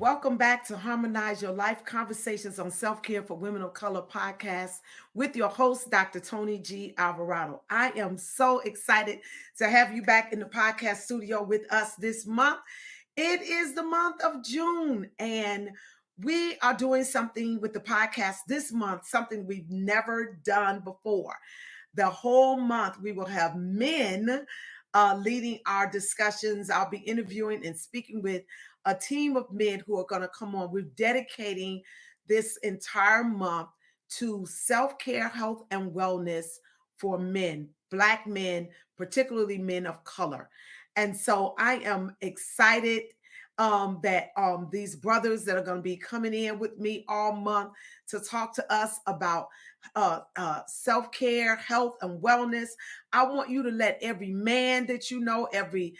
Welcome back to Harmonize Your Life Conversations on Self-Care for Women of Color podcast with your host, Dr. Toni G. Alvarado. I am so excited to have you back in the podcast studio with us this month. It is the month of June, and we are doing something with the podcast this month, something we've never done before. The whole month, we will have men leading our discussions. I'll be interviewing and speaking with a team of men who are going to come on. We're dedicating this entire month to self-care, health, and wellness for men, Black men, particularly men of color. And so I am excited that these brothers that are going to be coming in with me all month to talk to us about self-care, health, and wellness. I want you to let every man that you know, every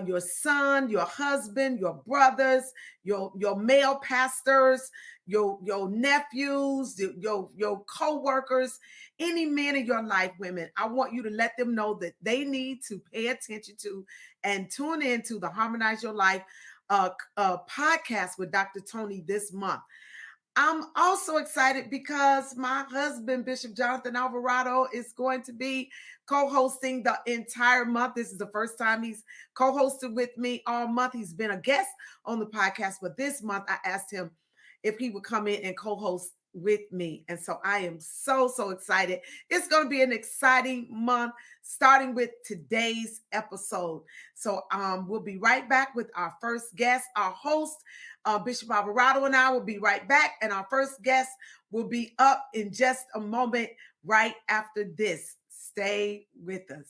your son, your husband, your brothers, your male pastors, your nephews, your co-workers, any man in your life, women, I want you to let them know that they need to pay attention to and tune in to the Harmonize Your Life podcast with Dr. Toni this month. I'm also excited because my husband, Bishop Jonathan Alvarado, is going to be co-hosting the entire month. This is the first time he's co-hosted with me all month. He's been a guest on the podcast, but this month I asked him if he would come in and co-host with me. And so I am so excited. It's going to be an exciting month, starting with today's episode. So we'll be right back with our first guest, our host, Bishop Alvarado, and I will be right back. And our first guest will be up in just a moment right after this. Stay with us.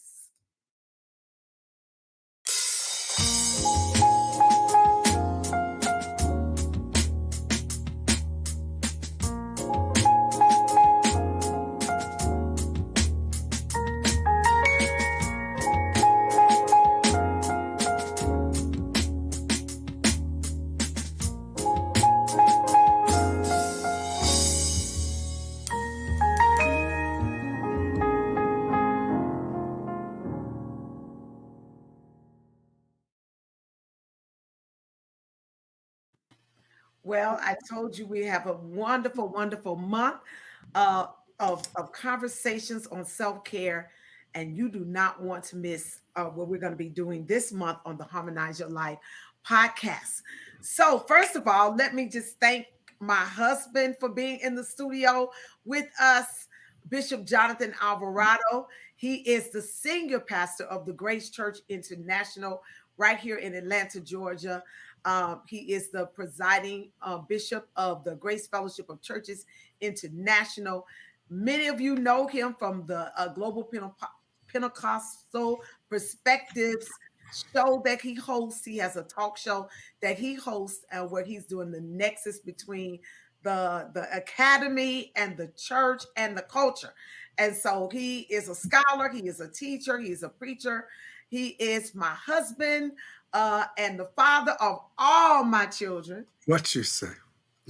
Well, I told you we have a wonderful month uh, of conversations on self-care, and you do not want to miss what we're going to be doing this month on the Harmonize Your Life podcast. So, first of all, let me just thank my husband for being in the studio with us, Bishop Jonathan Alvarado. He is the senior pastor of the Grace Church International right here in Atlanta, Georgia. He is the presiding bishop of the Grace Fellowship of Churches International. Many of you know him from the Global Pentecostal Perspectives show that he hosts. He has a talk show that he hosts where he's doing the nexus between the academy and the church and the culture. And so he is a scholar, he is a teacher, he is a preacher, he is my husband and the father of all my children. What you say?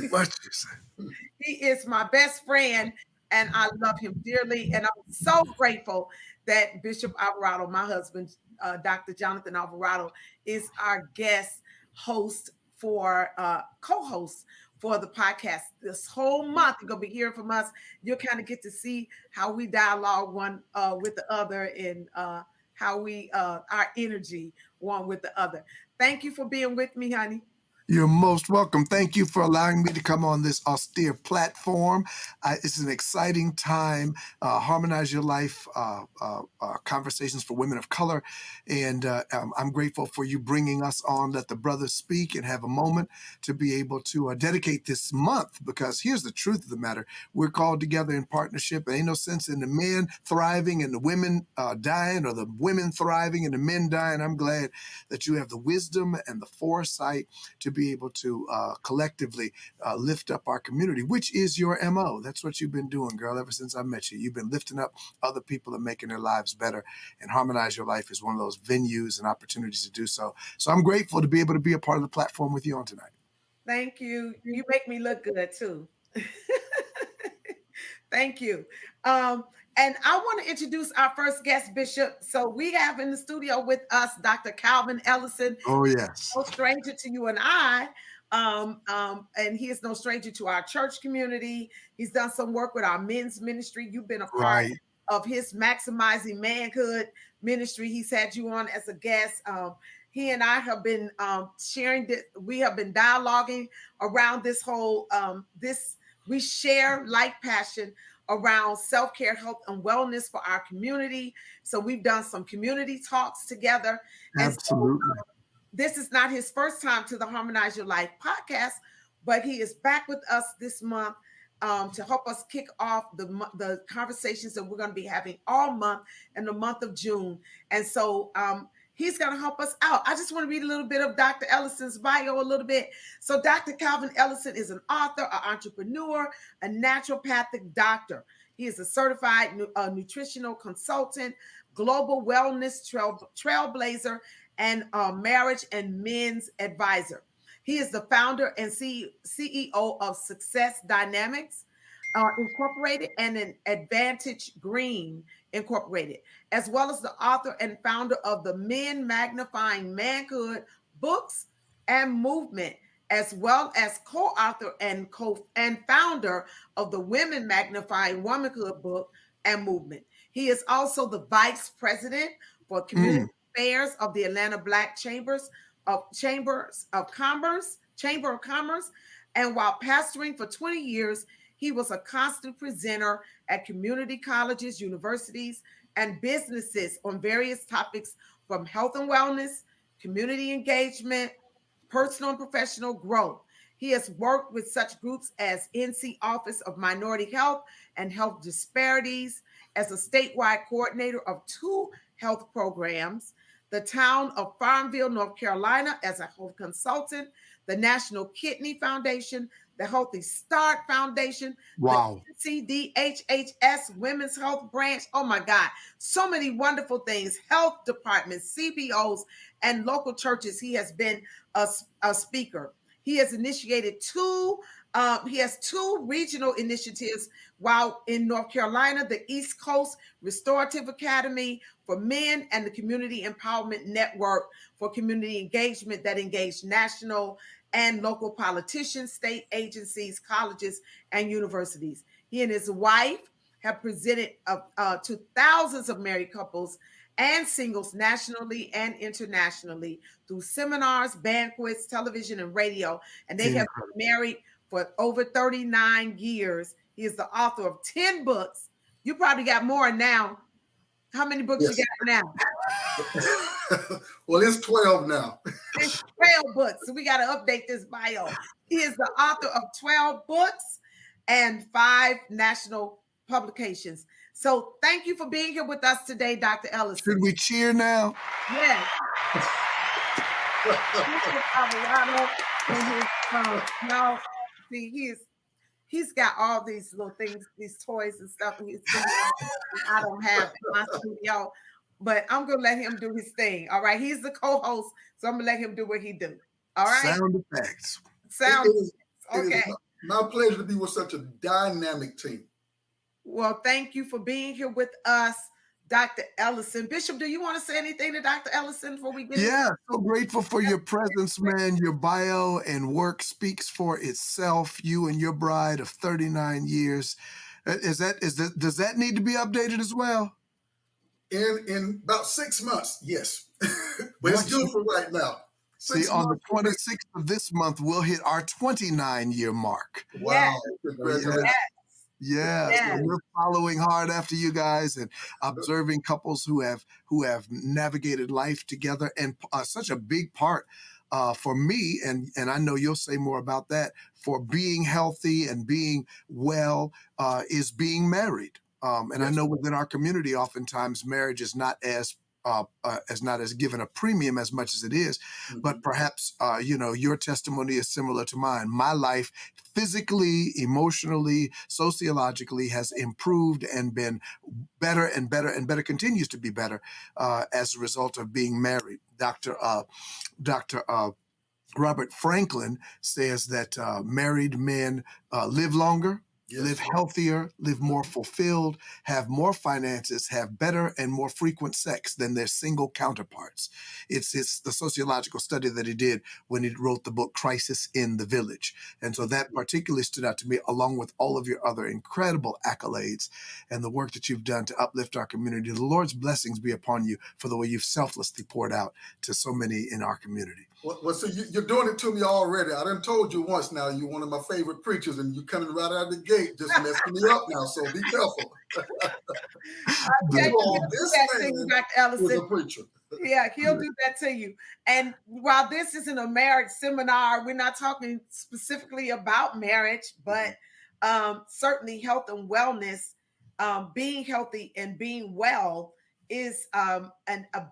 What you say? He is my best friend, and I love him dearly. And I'm so grateful that Bishop Alvarado, my husband, Dr. Jonathan Alvarado, is our guest host for co-host for the podcast this whole month. You're gonna be hearing from us. You'll kind of get to see how we dialogue one with the other and how we our energy one with the other. Thank you for being with me, honey. You're most welcome. Thank you for allowing me to come on this austere platform. It's an exciting time. Harmonize Your Life conversations for women of color. And I'm grateful for you bringing us on. Let the brothers speak and have a moment to be able to dedicate this month, because here's the truth of the matter. We're called together in partnership. There ain't no sense in the men thriving and the women dying, or the women thriving and the men dying. I'm glad that you have the wisdom and the foresight to be able to collectively lift up our community, which is your MO. That's what you've been doing, girl, ever since I met you. You've been lifting up other people and making their lives better. And Harmonize Your Life is one of those venues and opportunities to do so. So I'm grateful to be able to be a part of the platform with you on tonight. Thank you. You make me look good too. Thank you. And I want to introduce our first guest, Bishop. So we have in the studio with us Dr. Calvin Ellison. Oh, yes. No stranger to you and I. And he is no stranger to our church community. He's done some work with our men's ministry. You've been a part Right. of his Maximizing Manhood ministry. He's had you on as a guest. He and I have been sharing this. We have been dialoguing around this whole this. We share like passion around self-care, health, and wellness for our community. So we've done some community talks together. And so Absolutely. this is not his first time to the Harmonize Your Life podcast, but he is back with us this month to help us kick off the conversations that we're going to be having all month in the month of June. And so he's going to help us out. I just want to read a little bit of Dr. Ellison's bio a little bit. So Dr. Calvin Ellison is an author, an entrepreneur, a naturopathic doctor. He is a certified nutritional consultant, global wellness trailblazer, and marriage and men's advisor. He is the founder and CEO of Success Dynamics Incorporated and an Advantage Green Incorporated, as well as the author and founder of the Men Magnifying Manhood books and movement, as well as co-author and founder of the Women Magnifying Womanhood book and movement. He is also the vice president for community affairs of the Atlanta Black Chamber of Commerce. And while pastoring for 20 years, he was a constant presenter at community colleges, universities, and businesses on various topics from health and wellness, community engagement, personal and professional growth. He has worked with such groups as NC Office of Minority Health and Health Disparities as a statewide coordinator of 2 health programs, the town of Farmville, North Carolina, as a health consultant, the National Kidney Foundation, the Healthy Start Foundation, Wow. the CDHHS Women's Health Branch. Oh my God, so many wonderful things. Health departments, CBOs, and local churches. He has been a speaker. He has initiated 2. He has 2 regional initiatives while in North Carolina, the East Coast Restorative Academy for Men and the Community Empowerment Network for community engagement that engage national and local politicians, state agencies, colleges, and universities. He and his wife have presented to thousands of married couples and singles nationally and internationally through seminars, banquets, television, and radio. And they have been married for over 39 years. He is the author of 10 books. You probably got more now. How many books you got now? Well, it's 12 now. It's 12 books. So we got to update this bio. He is the author of 12 books and 5 national publications. So thank you for being here with us today, Dr. Ellison. Should we cheer now? Yes. Alvarado now, see, he's got all these little things, these toys and stuff. And I don't have in my studio, but I'm gonna let him do his thing. All right, he's the co-host, so I'm gonna let him do what he do. All right, Sound effects. Okay. It is my pleasure to be with such a dynamic team. Well, thank you for being here with us, Dr. Ellison. Bishop, do you want to say anything to Dr. Ellison before we get Yeah, so grateful for your presence, man. Your bio and work speaks for itself. You and your bride of 39 years. Does that need to be updated as well? In about 6 months, yes. But it's good for right now. See, on the 26th of this month, we'll hit our 29-year mark. Wow. Yes. Yeah, so we're following hard after you guys and observing couples who have navigated life together, and such a big part for me, and I know you'll say more about that, for being healthy and being well is being married. And I know within our community, oftentimes marriage is not as given a premium as much as it is, but perhaps your testimony is similar to mine. My life, physically, emotionally, sociologically, has improved and been better and better and better. Continues to be better as a result of being married. Dr. Robert Franklin says that married men live longer. live Yes. healthier, live more fulfilled, have more finances, have better and more frequent sex than their single counterparts. It's the sociological study that he did when he wrote the book Crisis in the Village. And so that particularly stood out to me, along with all of your other incredible accolades and the work that you've done to uplift our community. The Lord's blessings be upon you for the way you've selflessly poured out to so many in our community. Well, so you're doing it to me already. I done told you once now, you're one of my favorite preachers, and you coming right out of the gate just messing me up now. So be careful. Okay, But, he'll Oh, do this that to you, man Dr. is Ellison. a preacher. Yeah, he'll do that to you. And while this isn't a marriage seminar, we're not talking specifically about marriage, but certainly health and wellness, being healthy and being well is a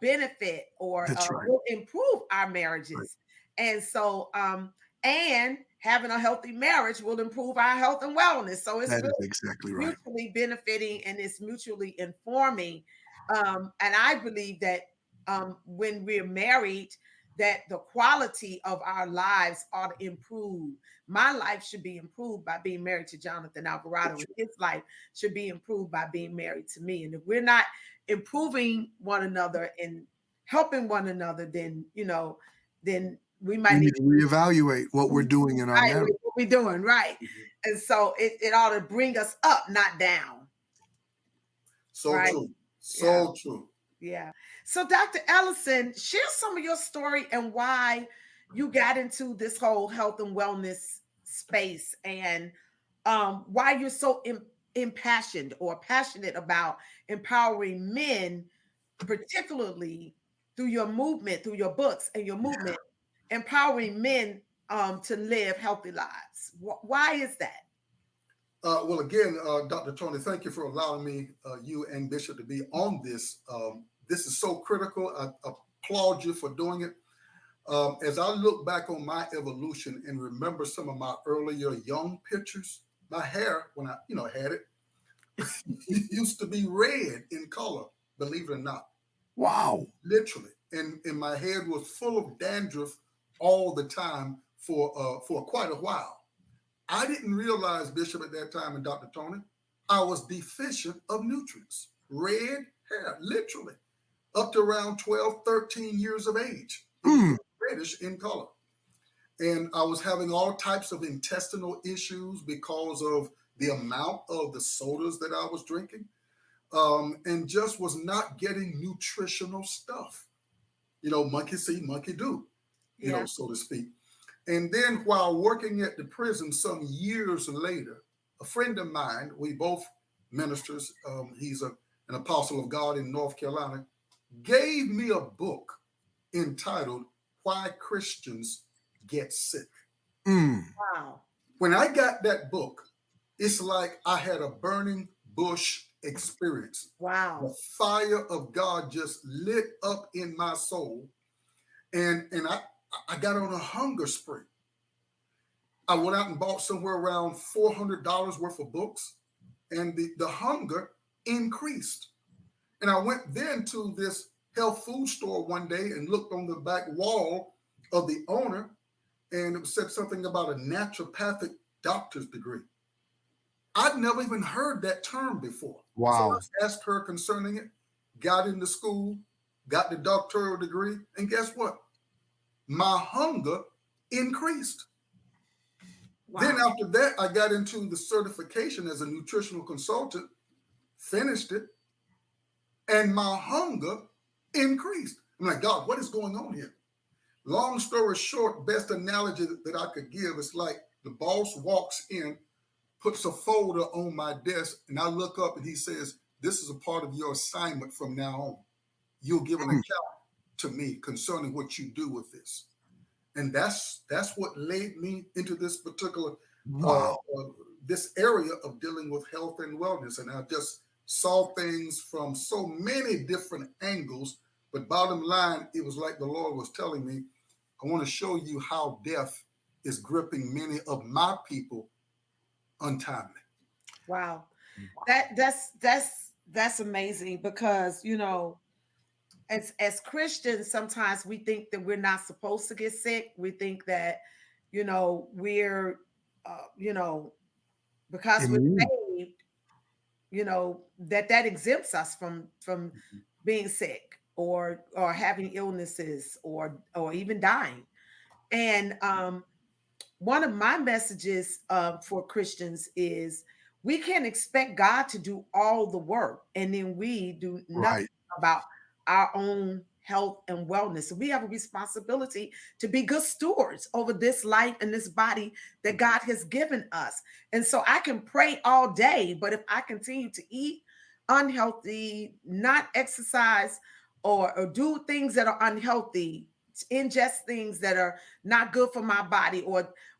benefit or that's right. will improve our Right. marriages. And so, and having a healthy marriage will improve our health and wellness. So it's That is really exactly right. mutually benefiting and it's mutually informing. And I believe that when we're married, that the quality of our lives ought to improve. My life should be improved by being married to Jonathan Alvarado, and his life should be improved by being married to me. And if we're not improving one another and helping one another, then then we We might need need to reevaluate what we're doing in our marriage. what we're doing, right? Mhm. And so it ought to bring us up, not down, So right? true. Yeah. So true. Yeah. So, Dr. Ellison, share some of your story and why you got into this whole health and wellness space and why you're so impassioned or passionate about empowering men, particularly through your movement, through your books and your movement, empowering men to live healthy lives. Why is that? Well, again, Dr. Tony, thank you for allowing me, you and Bishop, to be on this. This is so critical. I applaud you for doing it. As I look back on my evolution and remember some of my earlier young pictures, my hair, when I had it, used to be red in color, believe it or not, Wow. literally. And my head was full of dandruff all the time for quite a while. I didn't realize, Bishop, at that time, and Dr. Tony, I was deficient of nutrients. Red hair, literally, up to around 12, 13 years of age. It was reddish in color. And I was having all types of intestinal issues because of the amount of the sodas that I was drinking, and just was not getting nutritional stuff. Monkey see, monkey do, Yeah. so to speak. And then while working at the prison some years later, a friend of mine, we both ministers, he's an apostle of God in North Carolina, gave me a book entitled Why Christians Get Sick. Wow. When I got that book, it's like I had a burning bush experience. Wow. The fire of God just lit up in my soul. And I got on a hunger spree. I went out and bought somewhere around $400 worth of books, and the hunger increased. And I went then to this health food store one day and looked on the back wall of the owner, and it said something about a naturopathic doctor's degree. I'd never even heard that term before. So Wow. I asked her concerning it, got into school, got the doctoral degree, and guess what? My hunger increased. Wow. Then after that, I got into the certification as a nutritional consultant, finished it, and my hunger increased. I'm like, God, what is going on here? Long story short, best analogy that I could give is like the boss walks in, puts a folder on my desk, and I look up and he says, this is a part of your assignment from now on. You'll give an account to me concerning what you do with this. And that's what led me into this particular Wow. this area of dealing with health and wellness. And I just saw things from so many different angles. But bottom line, it was like the Lord was telling me, I want to show you how death is gripping many of my people untimely. Wow. That's amazing because as Christians, sometimes we think that we're not supposed to get sick. We think that, we're, uh, you know, because we're Amen. saved, that exempts us from being sick or having illnesses or even dying. And one of my messages for Christians is we can't expect God to do all the work and then we do nothing Right. about our own health and wellness. So we have a responsibility to be good stewards over this life and this body that God has given us. And so I can pray all day, but if I continue to eat unhealthy, not exercise, or do things that are unhealthy, ingest things that are not good for my body,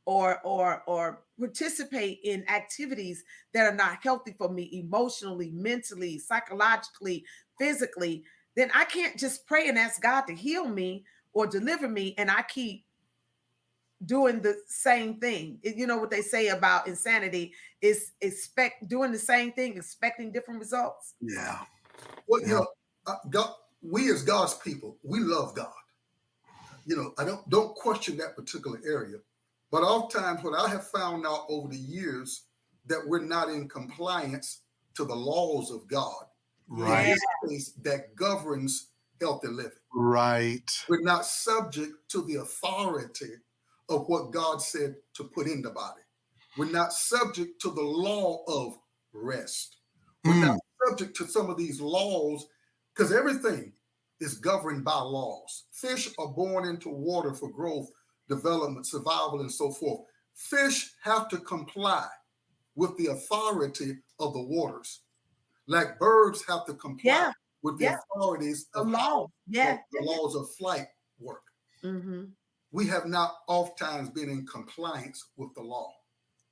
or participate in activities that are not healthy for me emotionally, mentally, psychologically, physically, then I can't just pray and ask God to heal me or deliver me and I keep doing the same thing. You know what they say about insanity is expect doing the same thing, expecting different results. Yeah. Well, Yeah. God, we as God's people, we love God. I don't question that particular area. But oftentimes, what I have found out over the years that we're not in compliance to the laws of God. In Yeah. Right. this case, that governs healthy living. Right. We're not subject to the authority of what God said to put in the body. We're not subject to the law of rest. We're not Mm. subject to some of these laws because everything is governed by laws. Fish are born into water for growth, development, survival, and so forth. Fish have to comply with the authority of the waters, like birds have to comply Yeah. with the Yeah. authorities The of law. how Yeah. the laws of flight work. Mm-hmm. We have not oftentimes been in compliance with the law.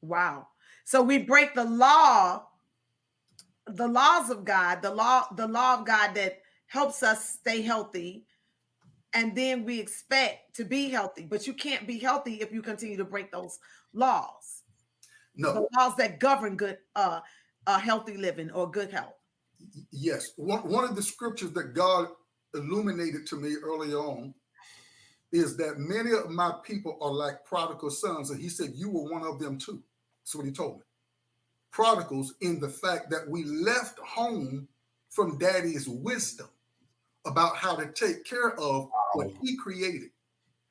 Wow. So we break the laws of God, the law of God that helps us stay healthy, and then we expect to be healthy. But you can't be healthy if you continue to break those laws, No, the laws that govern good, healthy living or good health. yes. One of the scriptures that God illuminated to me early on is that many of my people are like prodigal sons. And he said, you were one of them too. That's what he told me. Prodigals in the fact that we left home from daddy's wisdom about how to take care of what Wow. he created.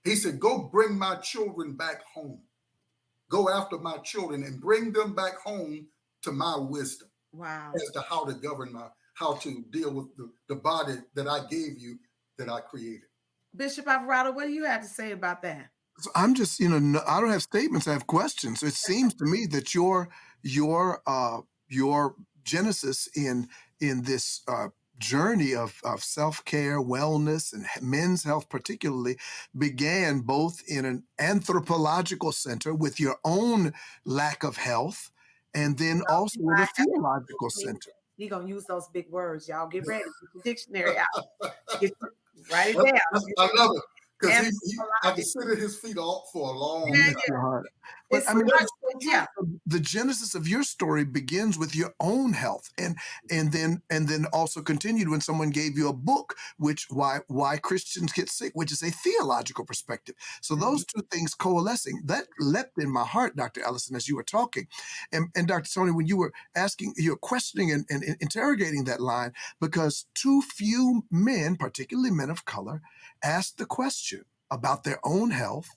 He said, go bring my children back home. Go after my children and bring them back home to my wisdom Wow. as to how to govern how to deal with the body that I gave you, that I created. Bishop Alvarado, what do you have to say about that? So I'm just, I don't have statements. I have questions. It seems to me that your genesis in this journey of self care, wellness, and men's health, particularly, began both in an anthropological center with your own lack of health, and then also with a theological center. He gonna use those big words, y'all. Get ready. Get the dictionary out. Get, write it I, down. I love it because I Anthropologic. can sit at his feet all for a long Yeah, Bless time. your heart. But it's I so mean, much. it's so true. Yeah. The genesis of your story begins with your own health, and then also continued when someone gave you a book, which why Christians get sick, which is a theological perspective. So Mhm. those two things coalescing, that leapt in my heart, Dr. Ellison, as you were talking, and Dr. Tony, when you were asking, you're questioning and interrogating that line, because too few men, particularly men of color, ask the question about their own health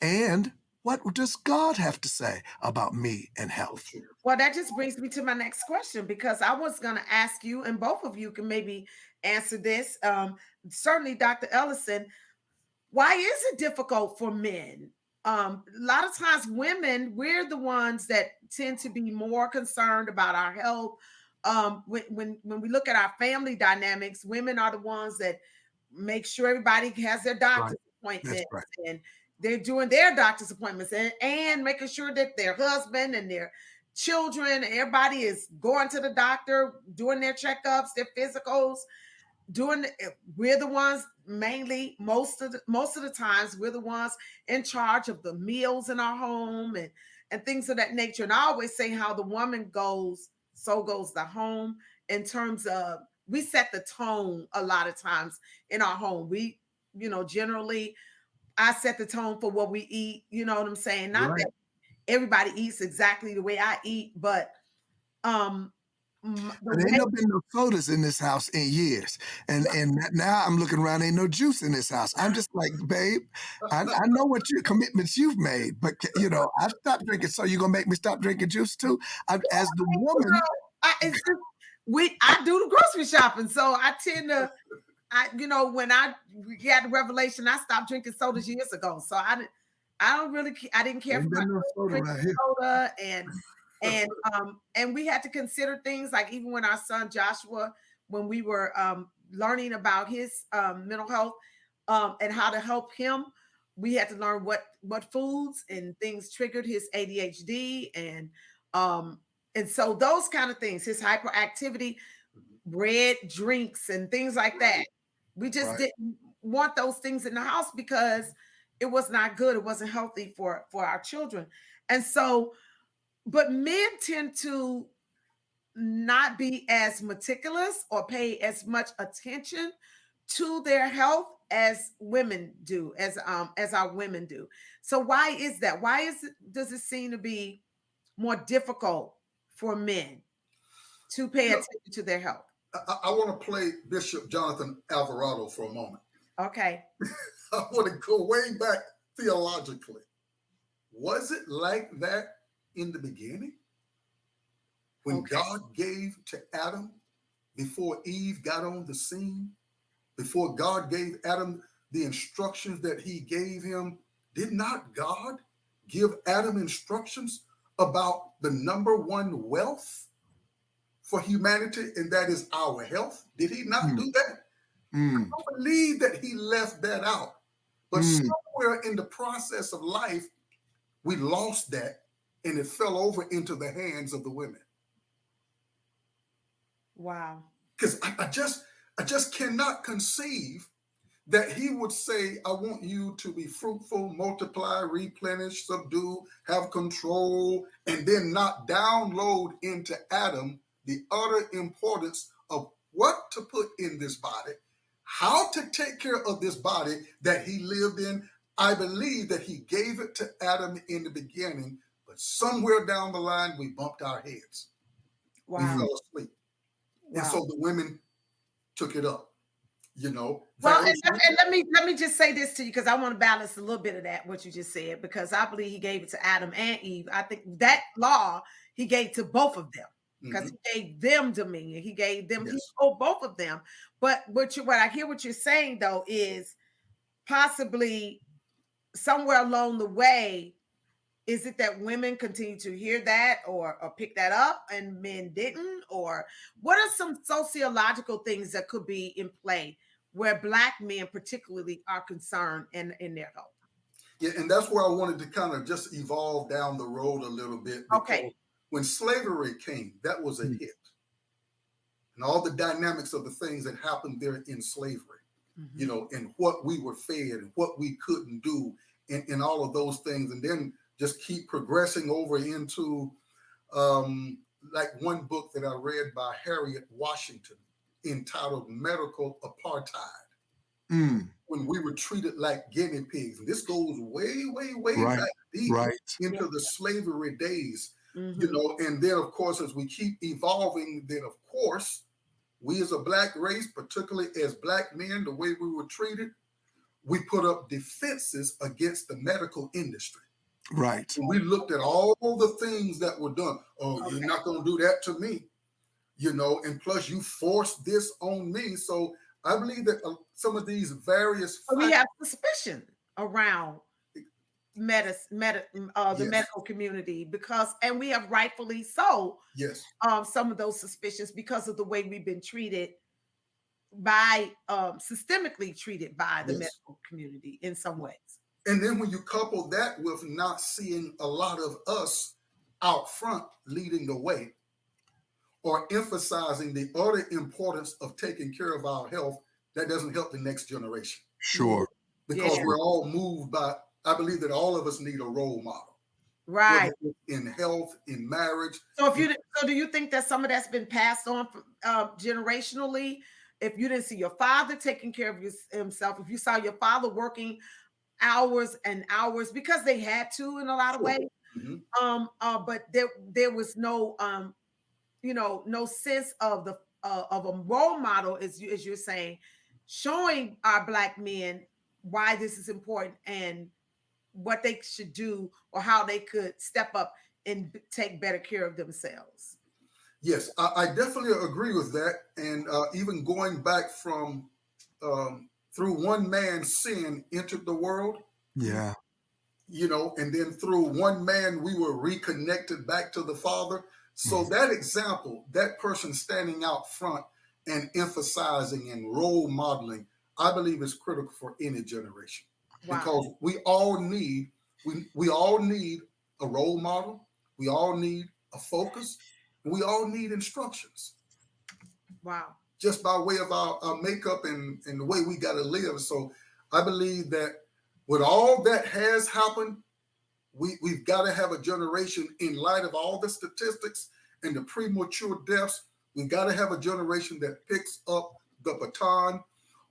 and what does God have to say about me and health? Well, that just brings me to my next question because I was going to ask you, and both of you can maybe answer this. Certainly, Dr. Ellison, why is it difficult for men? A lot of times, women, we're the ones that tend to be more concerned about our health. When we look at our family dynamics, women are the ones that make sure everybody has their Right. doctor's That's appointments right. and they're doing their doctor's appointments and making sure that their husband and their children, everybody is going to the doctor, doing their checkups, their physicals, we're the ones mainly most of the times we're the ones in charge of the meals in our home and things of that nature. And I always say how the woman goes, so goes the home, in terms of we set the tone a lot of times in our home. We, generally I set the tone for what we eat, you know what I'm saying? Not Right. that everybody eats exactly the way I eat, but the But ain't way, no been no sodas in this house in years. And now I'm looking around, ain't no juice in this house. I'm just like, babe, I know what your commitments you've made, but I've stopped drinking. So you gonna make me stop drinking juice too? As the woman, it's just, I do the grocery shopping, so I tend to. When we had the revelation, I stopped drinking sodas years ago. So I didn't care for ain't my been no soda drinking around here. soda, and we had to consider things like, even when our son Joshua, when we were learning about his mental health and how to help him, we had to learn what foods and things triggered his ADHD, and so those kind of things, his hyperactivity, red drinks and things like that. We just Right. didn't want those things in the house because it was not good. It wasn't healthy for our children. And so, but men tend to not be as meticulous or pay as much attention to their health as women do, as our women do. So why is that? Does it seem to be more difficult for men to pay attention to their health? I want to play Bishop Jonathan Alvarado for a moment. Okay. I want to go way back theologically. Was it like that in the beginning? When God gave to Adam before Eve got on the scene, before God gave Adam the instructions that he gave him, did not God give Adam instructions about the number one wealth for humanity, and that is our health? Did he not do that? I don't believe that he left that out. But somewhere in the process of life, we lost that and it fell over into the hands of the women. Wow. Because I just cannot conceive that he would say, I want you to be fruitful, multiply, replenish, subdue, have control, and then not download into Adam the utter importance of what to put in this body, how to take care of this body that he lived in. I believe that he gave it to Adam in the beginning, but somewhere down the line, we bumped our heads. Wow. We fell asleep. Wow. And so the women took it up. Well, and let me just say this to you, because I want to balance a little bit of that, what you just said, because I believe he gave it to Adam and Eve. I think that law he gave to both of them, because he gave them dominion. He gave them, he told both of them. But what I hear what you're saying though is possibly somewhere along the way, is it that women continue to hear that or pick that up and men didn't? Or what are some sociological things that could be in play where Black men particularly are concerned in their health? Yeah, and that's where I wanted to kind of just evolve down the road a little bit. Because when slavery came, that was a hit. And all the dynamics of the things that happened there in slavery, and what we were fed and what we couldn't do and all of those things. And then just keep progressing over into like one book that I read by Harriet Washington entitled Medical Apartheid. When we were treated like guinea pigs. And this goes way, way, way back deep into the slavery days, and then of course, as we keep evolving, then of course, we as a Black race, particularly as Black men, the way we were treated, we put up defenses against the medical industry. Right. And we looked at all the things that were done. Oh, you're not going to do that to me, and plus you forced this on me. So I believe that some of these various we have suspicion around the medical community because, and we have rightfully so, some of those suspicions because of the way we've been treated by systemically treated by the medical community in some ways. And then when you couple that with not seeing a lot of us out front leading the way or emphasizing the utter importance of taking care of our health, that doesn't help the next generation. Sure. Because we're all moved by, I believe that all of us need a role model. Right. In health, in marriage. So do you think that some of that's been passed on generationally? If you didn't see your father taking care of himself, if you saw your father working hours and hours because they had to in a lot of ways, Mhm. But there was no no sense of the of a role model, as you're saying, showing our black men why this is important and what they should do or how they could step up and take better care of themselves. Yes, I definitely agree with that. And even going back from through one man's sin entered the world, Yeah. and then through one man we were reconnected back to the Father. So Mhm. that example, that person standing out front and emphasizing and role modeling, I believe is critical for any generation Wow. because we all need a role model, we all need a focus, and we all need instructions Wow. just by way of our makeup and the way we got to live. So I believe that with all that has happened, we've got to have a generation in light of all the statistics and the premature deaths. We've got to have a generation that picks up the baton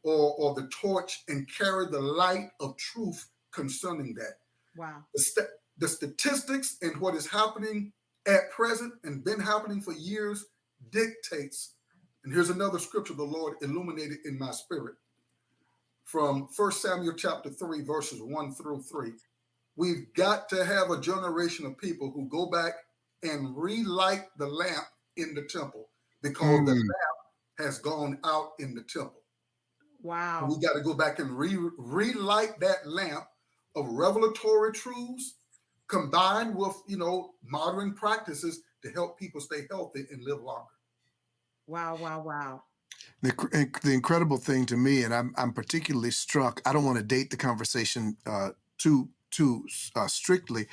or the torch and carry the light of truth concerning that. Wow. The statistics and what is happening at present and been happening for years dictates. And here's another scripture the Lord illuminated in my spirit from 1 Samuel chapter 3, verses 1 through 3. We've got to have a generation of people who go back and relight the lamp in the temple because the Mm. lamp has gone out in the temple. And we Wow. got to go back and relight that lamp of revelatory truths combined with, modern practices to help people stay healthy and live longer. Wow. Wow. Wow. The incredible thing to me, and I'm particularly struck. I don't want to date the conversation too strictly,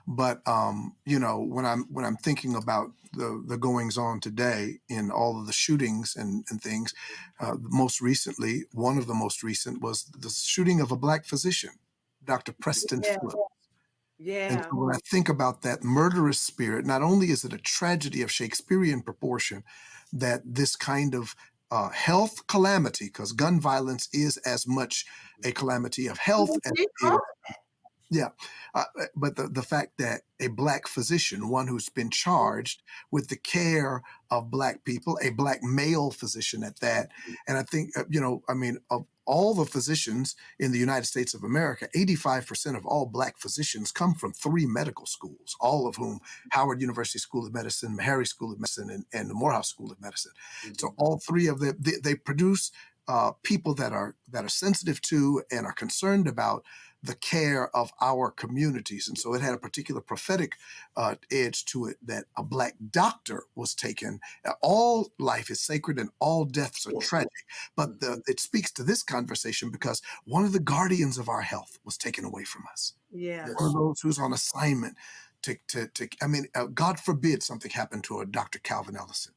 but when I'm thinking about the goings on today in all of the shootings and things, one of the most recent was the shooting of a black physician, Dr. Preston Yeah. Phillips. And Yeah. so when I think about that murderous spirit, not only is it a tragedy of Shakespearean proportion that this kind of health calamity, because gun violence is as much a calamity of health as it is. Yeah, but the fact that a black physician, one who's been charged with the care of black people, a black male physician at that, and I think I mean, of all the physicians in the United States of America, 85% of all black physicians come from 3 medical schools, all of whom Howard University School of Medicine, Meharry School of Medicine, and the Morehouse School of Medicine. So all 3 of them, they produce people that are sensitive to and are concerned about the care of our communities. And so it had a particular prophetic edge to it that a black doctor was taken. All life is sacred and all deaths are tragic. But it speaks to this conversation because one of the guardians of our health was taken away from us. Yeah. One of those who's on assignment God forbid something happened to a Dr. Calvin Ellison,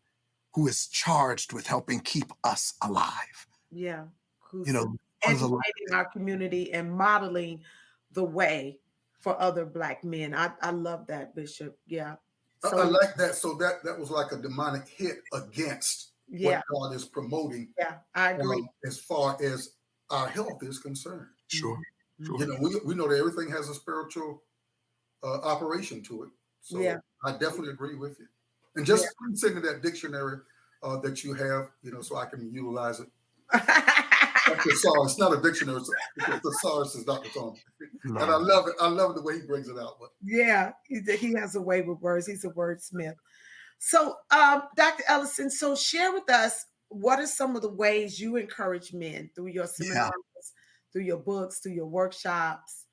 who is charged with helping keep us alive. Yeah. You Who's know, part of the educating our community and modeling the way for other black men. I love that, Bishop. Yeah. I So like that. So that was like a demonic hit against what yeah, God is promoting yeah, I agree. as far as our health is concerned. sure, sure. We know that everything has a spiritual operation to it. Yeah, So I definitely agree with you. And yeah. just send me that dictionary that you have, so I can utilize it. It's not a dictionary. It's a thesaurus, is Dr. Tony. And I Love. love it. I love the way he brings it out. But Yeah, he has a way with words. He's a wordsmith. So, Dr. Ellison, so share with us what are some of the ways you encourage men through your Yeah. seminars, through your books, through your workshops.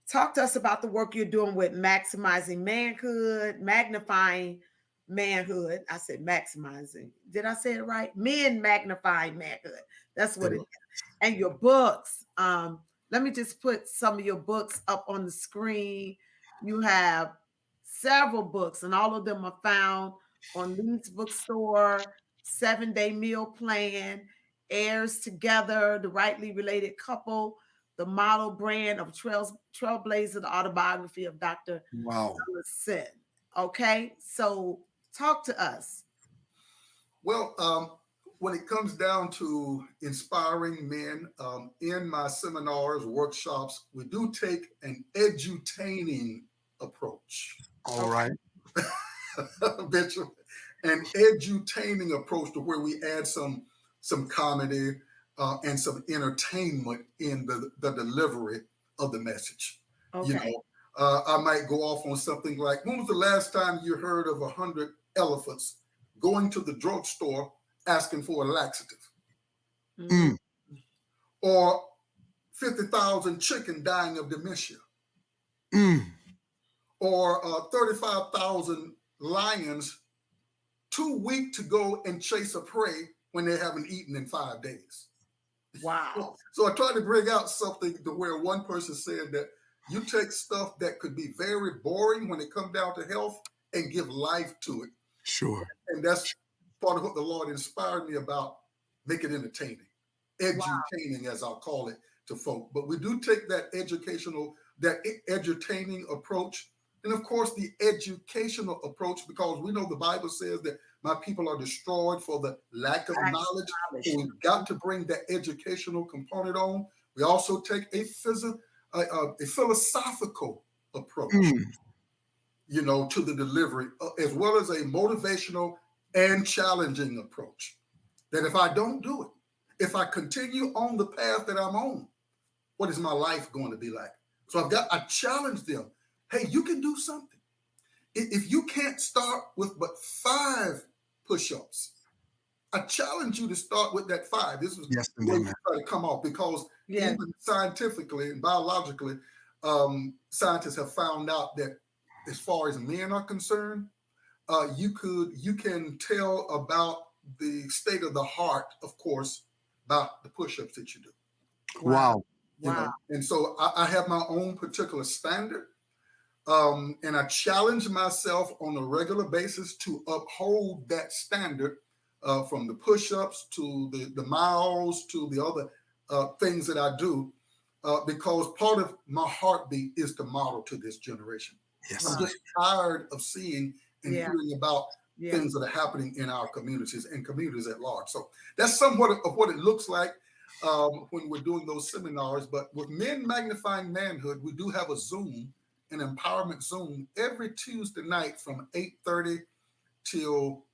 Talk to us about the work you're doing with maximizing manhood, magnifying manhood. I said maximizing. Did I say it right? Men magnifying manhood. That's what it is. And your books. Let me just put some of your books up on the screen. You have several books, and all of them are found on Leeds Bookstore, 7-Day Meal Plan, Heirs Together, The Rightly Related Couple, The Model Brand of Trailblazer, the autobiography of Dr. Wow. Ellison. Okay, so talk to us. well, when it comes down to inspiring men, in my seminars, workshops, we do take an edutaining approach. All right. Bishop, an edutaining approach to where we add some comedy and some entertainment in the delivery of the message. You Okay. know, I might go off on something like, when was the last time you heard of 100 elephants going to the drugstore asking for a laxative? Mhm. Or 50,000 chicken dying of dementia? Mm. Or 35,000 lions too weak to go and chase a prey when they haven't eaten in 5 days? Wow. So I tried to bring out something to where one person said that you take stuff that could be very boring when it comes down to health and give life to it. Sure. And that's part of what the Lord inspired me about. Make it entertaining, edutaining, as I'll call it to folk. But we do take that edutaining approach. And of course, the educational approach, because we know the Bible says that my people are destroyed for the lack of knowledge. So we've got to bring that educational component on. We also take a philosophical approach, to the delivery, as well as a motivational and challenging approach. That if I don't do it, if I continue on the path that I'm on, what is my life going to be like? So I challenge them. Hey, you can do something. If you can't start with but 5 push-ups, I challenge you to start with that 5. This is the way we try to come off, because even scientifically and biologically, scientists have found out that as far as men are concerned, you can tell about the state of the heart, of course, by the push-ups that you do. Wow. And so I have my own particular standard. And I challenge myself on a regular basis to uphold that standard, from the push-ups to the miles to the other things that I do, because part of my heartbeat is to model to this generation. Yes. I'm just tired of seeing and hearing about things that are happening in our communities and communities at large. So that's somewhat of what it looks like when we're doing those seminars. But with Men Magnifying Manhood, we do have a Zoom, an empowerment Zoom, every Tuesday night from 8:30 till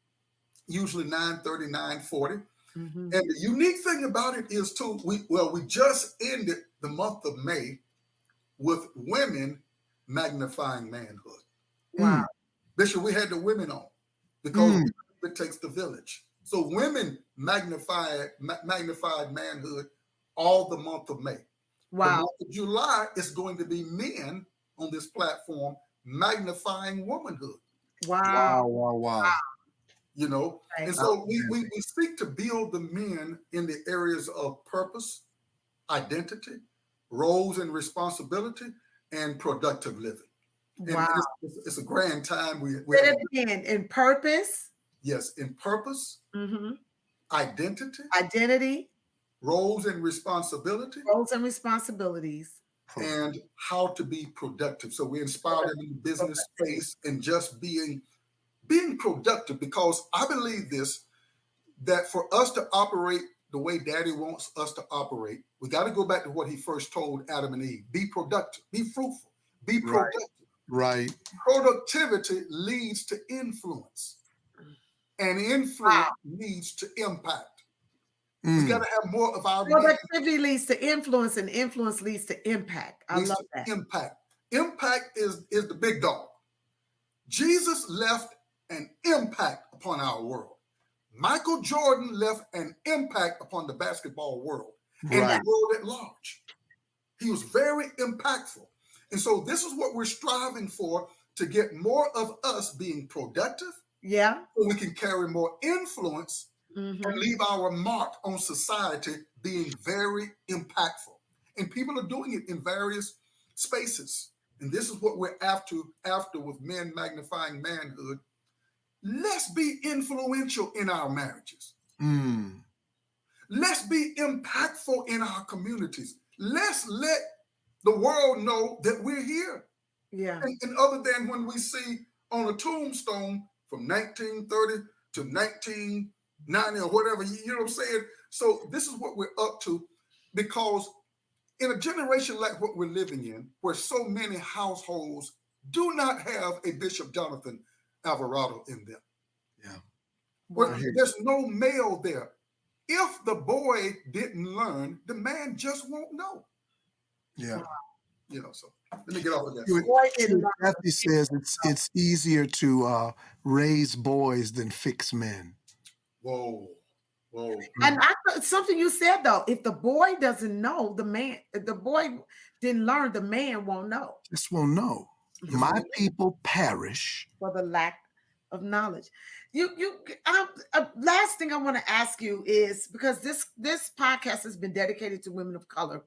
usually 9:30, 9:40. And the unique thing about it is too, we just ended the month of May with Women Magnifying Manhood. Wow. Bishop, we had the women on because it takes the village. So Women Magnified Manhood all the month of May. Wow. The month of July is going to be men on this platform magnifying womanhood. Wow. And so we seek to build the men in the areas of purpose, identity, roles and responsibility, and productive living. Wow. And it's a grand time. In purpose. Yes, in purpose, identity, roles and responsibility, and how to be productive. So we inspire them in the business space and just being productive, because I believe this, that for us to operate the way Daddy wants us to operate, we got to go back to what he first told Adam and Eve. Be productive, be fruitful, be productive. Right. Productivity leads to influence, and influence leads to impact. We got to have more of our productivity leads to influence, and influence leads to impact. I love that. Impact is the big dog. Jesus left an impact upon our world. Michael Jordan left an impact upon the basketball world and the world at large. He was very impactful. And so this is what we're striving for, to get more of us being productive. Yeah. So we can carry more influence and leave our mark on society being very impactful. And people are doing it in various spaces. And this is what we're after with Men Magnifying Manhood. Let's be influential in our marriages. Let's be impactful in our communities. Let's let the world know that we're here. Yeah. And other than when we see on a tombstone from 1930 to 1990 or whatever, you know what I'm saying? So this is what we're up to, because in a generation like what we're living in, where so many households do not have a Bishop Jonathan Alvarado in them. Yeah. Well, I hear you. there's no male there. If the boy didn't learn, the man just won't know. Yeah. So let me get off of that. You- Boy didn't learn. Kathy says it's easier to raise boys than fix men. Whoa. And I thought something you said though, if the boy doesn't know, if the boy didn't learn, the man won't know. Just won't know. My people perish For the lack of knowledge. Last thing I want to ask you is, because this podcast has been dedicated to women of color,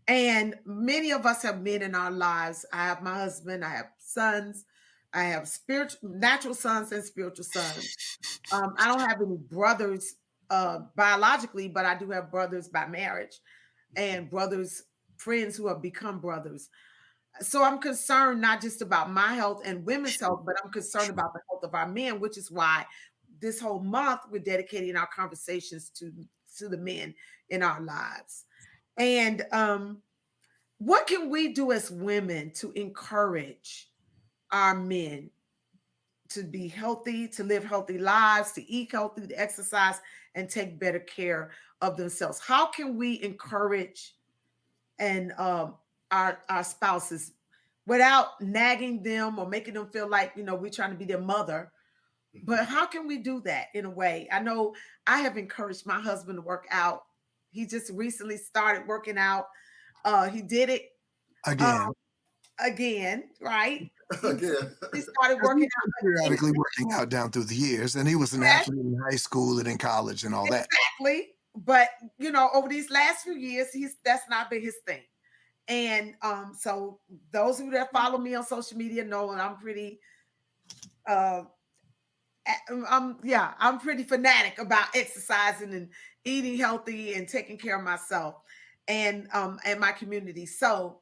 and many of us have men in our lives. I have my husband, I have sons, I have natural sons and spiritual sons. I don't have any brothers biologically, but I do have brothers by marriage and friends who have become brothers. So I'm concerned not just about my health and women's health, but I'm concerned about the health of our men, which is why this whole month we're dedicating our conversations to the men in our lives. And what can we do as women to encourage our men to be healthy, to live healthy lives, to eat healthy, to exercise, and take better care of themselves? How can we encourage and our spouses without nagging them or making them feel like we're trying to be their mother? But how can we do that in a way? I know I have encouraged my husband to work out. He just recently started working out. He did it again, right? Again. He started working out periodically working out down through the years, and he was an Yes. athlete in high school and in college and all that. Exactly. But over these last few years, that's not been his thing. And so those who that follow me on social media know that I'm pretty I'm pretty fanatic about exercising and eating healthy and taking care of myself and my community. So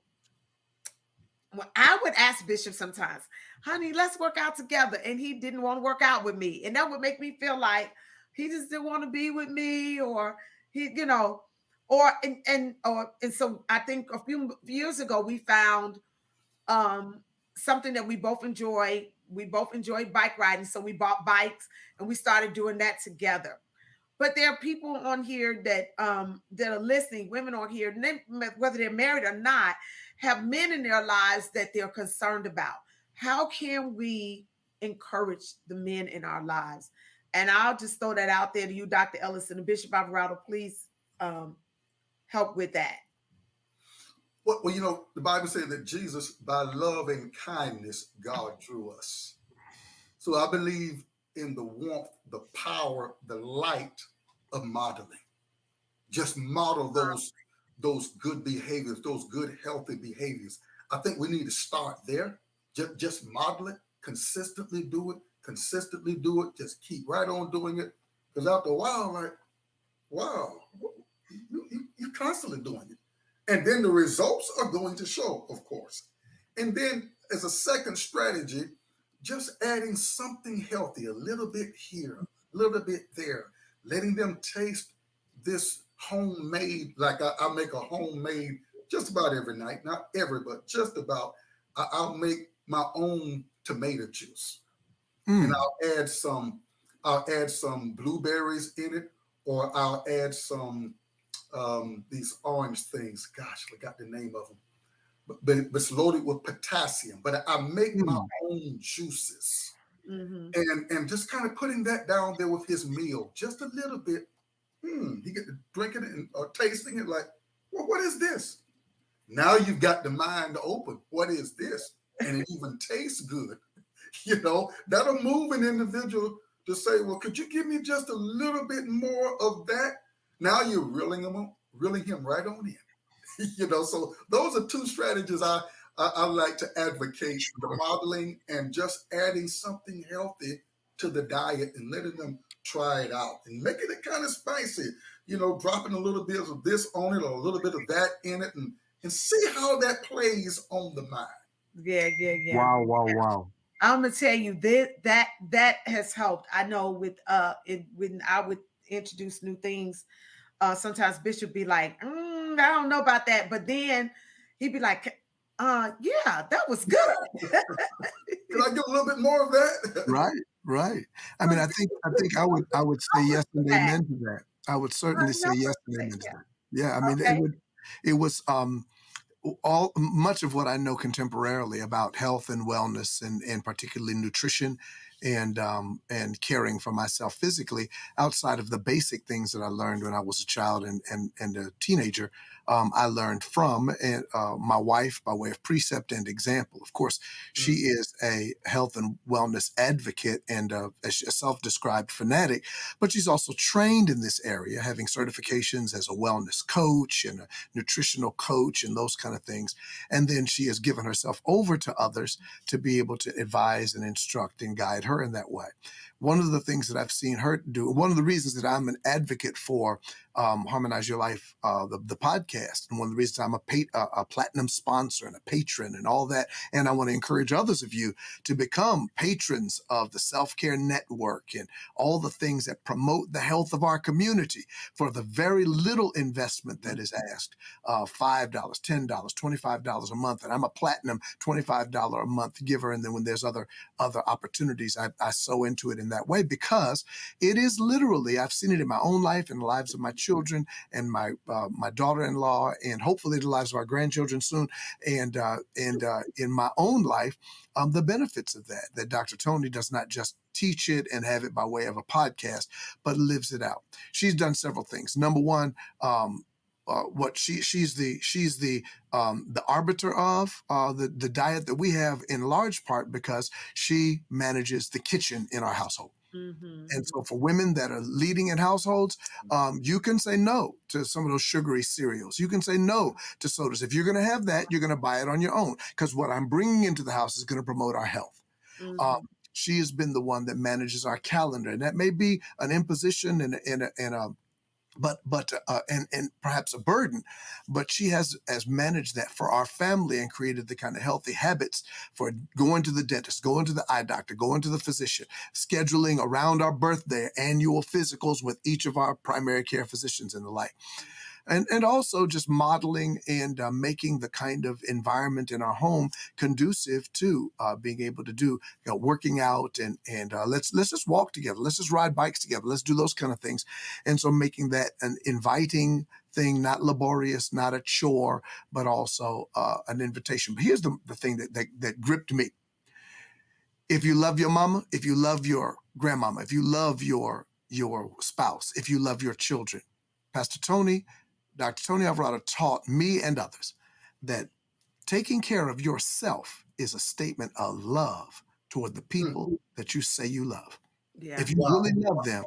I would ask Bishop sometimes, honey, let's work out together. And he didn't want to work out with me. And that would make me feel like he just didn't want to be with me, or he, and so I think a few years ago we found something that we both enjoy. We both enjoy bike riding. So we bought bikes and we started doing that together. But there are people on here that are listening, women on here, whether they're married or not, have men in their lives that they're concerned about. How can we encourage the men in our lives? And I'll just throw that out there to you, Dr. Ellison and Bishop Alvarado. Please help with that. Well, the Bible says that Jesus, by love and kindness, God drew us. So I believe in the warmth, the power, the light of modeling. Just model those good behaviors, those good, healthy behaviors. I think we need to start there. Just model it, consistently do it, just keep right on doing it. Because after a while, like, wow, you're constantly doing it. And then the results are going to show, of course. And then as a second strategy, just adding something healthy, a little bit here, a little bit there, letting them taste this homemade, like I make a homemade just about every night, not every, but just about. I'll make my own tomato juice. And I'll add some blueberries in it, or I'll add some these orange things. Gosh, I forgot the name of them. But it's loaded with potassium. But I make my own juices. And just kind of putting that down there with his meal, just a little bit. He get to drinking it and tasting it like, well, what is this? Now you've got the mind open. What is this? And it even tastes good. That'll move an individual to say, well, could you give me just a little bit more of that? Now you're reeling him right on in. So those are two strategies I like to advocate: the modeling and just adding something healthy to the diet and letting them try it out and making it kind of spicy. Dropping a little bit of this on it or a little bit of that in it, and see how that plays on the mind. Yeah. Wow. I'm gonna tell you that has helped. I know with when I would introduce new things, sometimes Bishop be like, I don't know about that, but then he'd be like, Yeah, that was good. Can I get a little bit more of that? Right, right. I mean, I think I would say yes and amen to that. I would certainly say No, yes and amen to yeah. that. Yeah, I mean, Okay. it was all much of what I know contemporarily about health and wellness and particularly nutrition and caring for myself physically outside of the basic things that I learned when I was a child and a teenager. I learned from my wife by way of precept and example. Of course, she Mm, is a health and wellness advocate and a self-described fanatic, but she's also trained in this area, having certifications as a wellness coach and a nutritional coach and those kind of things. And then she has given herself over to others to be able to advise and instruct and guide her in that way. One of the things that I've seen her do, one of the reasons that I'm an advocate for Harmonize Your Life, the podcast, and one of the reasons I'm a platinum sponsor and a patron and all that, and I want to encourage others of you to become patrons of the Self Care Network and all the things that promote the health of our community for the very little investment that is asked. $5, $10, $25 a month. And I'm a platinum $25 a month giver. And then when there's other opportunities, I sow into it in that way because it is literally, I've seen it in my own life, in the lives of my children and my daughter-in-law, and hopefully the lives of our grandchildren soon. And in my own life, the benefits of that Dr. Toni does not just teach it and have it by way of a podcast, but lives it out. She's done several things. Number one, what she's the arbiter of the diet that we have in large part because she manages the kitchen in our household. And Mm-hmm. so for women that are leading in households, you can say no to some of those sugary cereals. You can say no to sodas. If you're going to have that, you're going to buy it on your own because what I'm bringing into the house is going to promote our health. Um, Mm-hmm. she has been the one that manages our calendar, and that may be an imposition and a and perhaps a burden, but she has managed that for our family and created the kind of healthy habits for going to the dentist, going to the eye doctor, going to the physician, scheduling around our birthday annual physicals with each of our primary care physicians and the like. And also just modeling and making the kind of environment in our home conducive to being able to do working out and let's just walk together, let's just ride bikes together, let's do those kind of things. And so making that an inviting thing, not laborious, not a chore, but also an invitation. But here's the thing that gripped me. If you love your mama, if you love your grandmama, if you love your spouse, if you love your children, Pastor Toni, Dr. Toni Alvarado taught me and others that taking care of yourself is a statement of love toward the mm. people that you say you love. Yeah. If you Wow. really love them,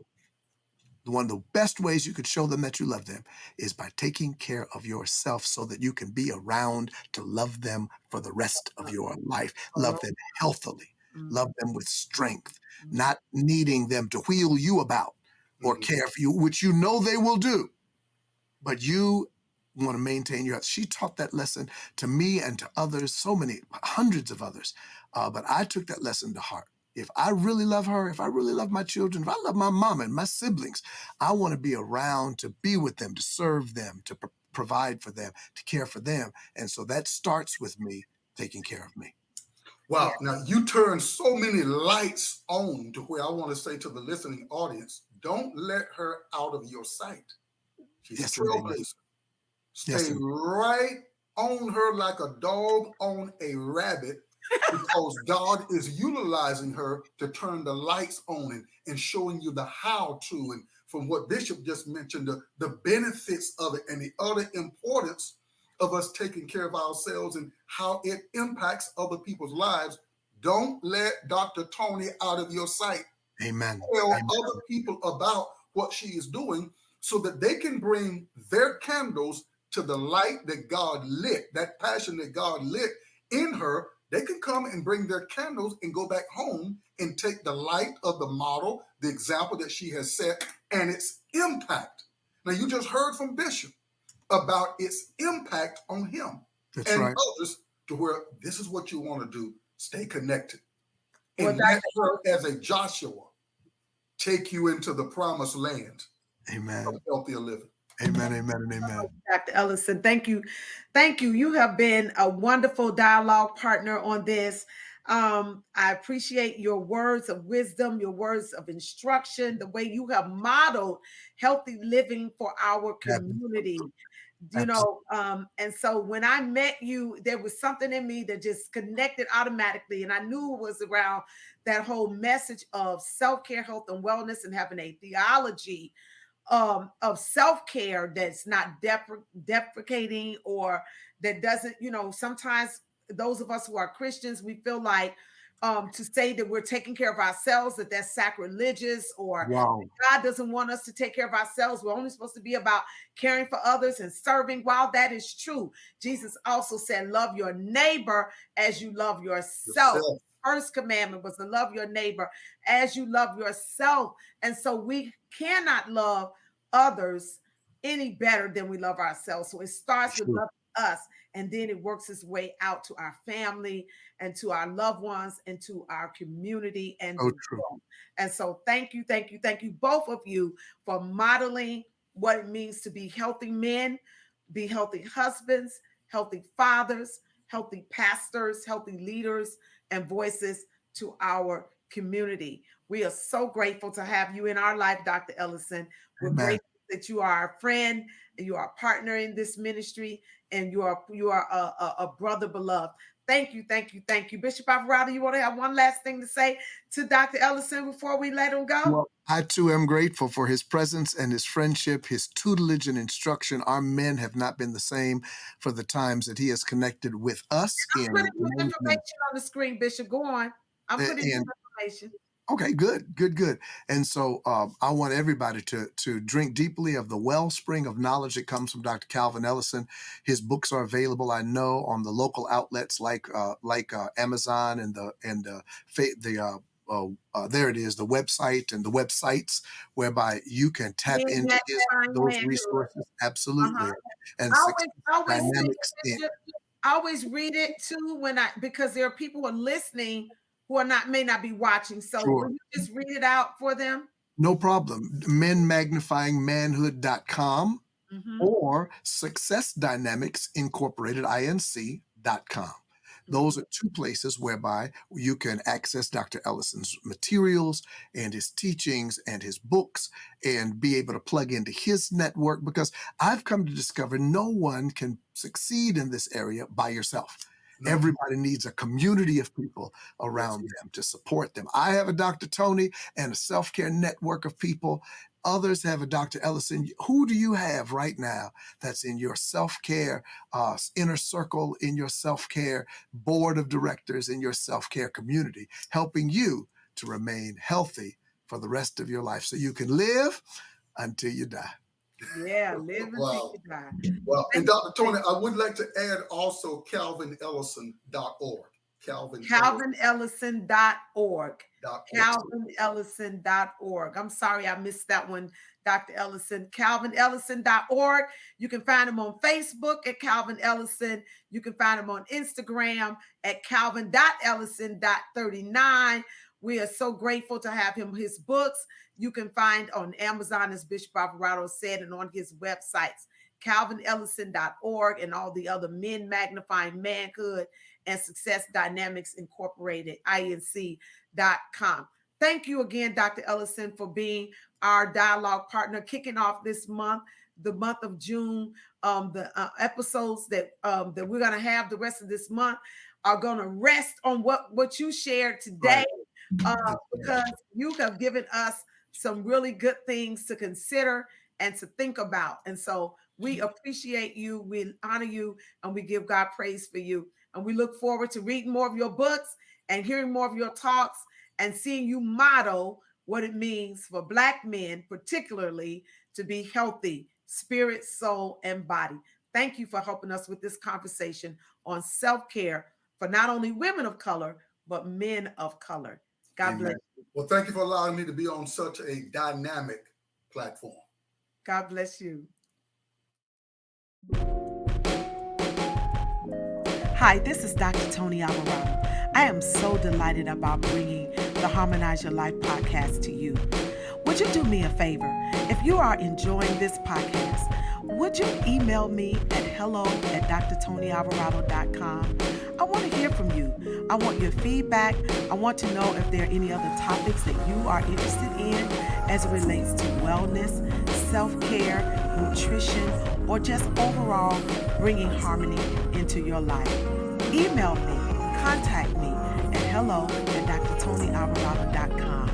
one of the best ways you could show them that you love them is by taking care of yourself so that you can be around to love them for the rest of your life. Love them healthily, Mm-hmm. love them with strength, not needing them to wheel you about or Mhm. care for you, which you know they will do, but you want to maintain your health. She taught that lesson to me and to others, so many, hundreds of others. But I took that lesson to heart. If I really love her, if I really love my children, if I love my mom and my siblings, I want to be around to be with them, to serve them, to provide for them, to care for them. And so that starts with me taking care of me. Yeah. Wow. Now you turn so many lights on to where I want to say to the listening audience, don't let her out of your sight. She's a Yes, indeed. trailblazer. Yes, Stay indeed. right on her like a dog on a rabbit because God is utilizing her to turn the lights on and showing you the how to. And from what Bishop just mentioned, the benefits of it and the other importance of us taking care of ourselves and how it impacts other people's lives. Don't let Dr. Toni out of your sight. Amen. Tell Amen. other people about what she is doing so that they can bring their candles to the light that God lit, that passion that God lit in her. They can come and bring their candles and go back home and take the light of the model, the example that she has set, and its impact. Now, you just heard from Bishop about its impact on him That's and right. others to where this is what you want to do. Stay connected Well, and let Dr. her, as a Joshua, take you into the promised land of Amen. healthier living. Amen, amen, and amen. Dr. Ellison, thank you. Thank you. You have been a wonderful dialogue partner on this. I appreciate your words of wisdom, your words of instruction, the way you have modeled healthy living for our community. And so when I met you, there was something in me that just connected automatically, and I knew it was around that whole message of self-care, health, and wellness, and having a theology of self-care that's not deprecating, or that doesn't, sometimes those of us who are Christians, we feel like to say that we're taking care of ourselves, that's sacrilegious, or Wow. God doesn't want us to take care of ourselves. We're only supposed to be about caring for others and serving. While that is true, Jesus also said, love your neighbor as you love yourself. First commandment was to love your neighbor as you love yourself. And so we cannot love others any better than we love ourselves. So it starts with loving us, and then it works its way out to our family and to our loved ones and to our community and the world. And so thank you, both of you, for modeling what it means to be healthy men, be healthy husbands, healthy fathers, healthy pastors, healthy leaders, and voices to our community. We are so grateful to have you in our life, Dr. Ellison. We're grateful that you are our friend, and you are a partner in this ministry, and you are a brother beloved. Thank you. Bishop Alvarado, you want to have one last thing to say to Dr. Ellison before we let him go? Well, I too am grateful for his presence and his friendship, his tutelage and instruction. Our men have not been the same for the times that he has connected with us. I'm putting your information on the screen, Bishop. Go on. I'm putting your information. Okay, good. And so I want everybody to drink deeply of the wellspring of knowledge that comes from Dr. Calvin Ellison. His books are available, I know, on the local outlets like Amazon and there it is, the website and the websites whereby you can tap into those resources. Absolutely. And I always read it too because there are people who are listening who may not be watching. So will you just read it out for them? No problem. menmagnifyingmanhood.com or Success Dynamics Incorporated, Inc.com. Those are two places whereby you can access Dr. Ellison's materials and his teachings and his books and be able to plug into his network, because I've come to discover no one can succeed in this area by yourself. No. Everybody needs a community of people around them to support them. I have a Dr. Toni and a self-care network of people. Others have a Dr. Ellison. Who do you have right now that's in your self-care inner circle, in your self-care board of directors, in your self-care community, helping you to remain healthy for the rest of your life so you can live until you die? Yeah, live until you die. Well, and Dr. Toni, I would like to add also CalvinEllison.org. CalvinEllison.org. CalvinEllison.org. I'm sorry I missed that one, Dr. Ellison. CalvinEllison.org. You can find him on Facebook at Calvin Ellison. You can find him on Instagram at Calvin.Ellison.39. We are so grateful to have him. His books you can find on Amazon, as Bishop Alvarado said, and on his websites, CalvinEllison.org, and all the other Men Magnifying Manhood and Success Dynamics Incorporated, Inc.com. Thank you again, Dr. Ellison, for being our dialogue partner, kicking off this month, the month of June. The episodes that we're going to have the rest of this month are going to rest on what you shared today, because you have given us some really good things to consider and to think about. And so we appreciate you, we honor you, and we give God praise for you. And we look forward to reading more of your books and hearing more of your talks and seeing you model what it means for Black men, particularly, to be healthy, spirit, soul, and body. Thank you for helping us with this conversation on self-care for not only women of color, but men of color. God bless you. Well, thank you for allowing me to be on such a dynamic platform. God bless you. Hi, this is Dr. Toni Alvarado. I am so delighted about bringing the Harmonize Your Life podcast to you. Would you do me a favor? If you are enjoying this podcast, would you email me at hello@drtonyalvarado.com? I want to hear from you. I want your feedback. I want to know if there are any other topics that you are interested in as it relates to wellness, self-care, nutrition, or just overall bringing harmony into your life. Email me, contact me at hello@drtonyalvarado.com.